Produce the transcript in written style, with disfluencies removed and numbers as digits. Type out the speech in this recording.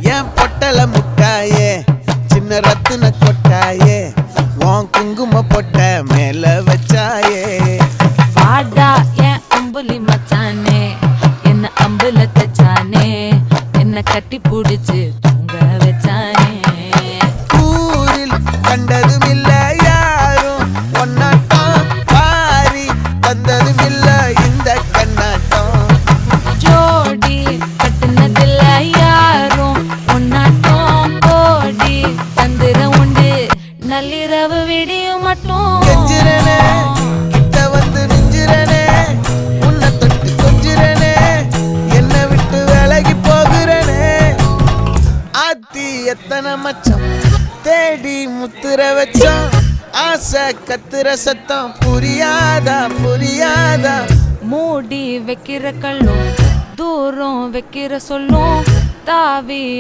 என் பொட்டல முட்டாயே சின்ன ரத்தின கொட்டாயே உன் குங்கும பொட்ட மேல வச்சாயே வாடா என் அம்புலி மச்சானே என்ன அம்புல தச்சானே என்ன கட்டி புடிச்சு தூங்க வச்சானே ஊரில் கண்டதும் இல்ல யாரும் ஒன்னாட்டம் பாரி தந்ததும் இல்ல இந்த கண்ணாட்டம் ஜோடி கட்டுனதில்ல யாரும் ஒன்னாட்டம் கோடி தந்திர உண்டு நள்ளிரவு விடியும் மட்டும் கெஞ்சிரனே கிட்ட வந்து நெஞ்சிரனே உன்னை தொட்டு கொஞ்சிரனே என்னை விட்டு விலகி போகிறனே ஆத்தி எத்தனை மச்சம் தேடி முத்துற வச்சோம் ஆசை கத்துற சத்தம் புரியாதா புரியாதா மூடி வைக்கிற கல்லும் தூரம் வைக்கிற சொல்லும் தாவி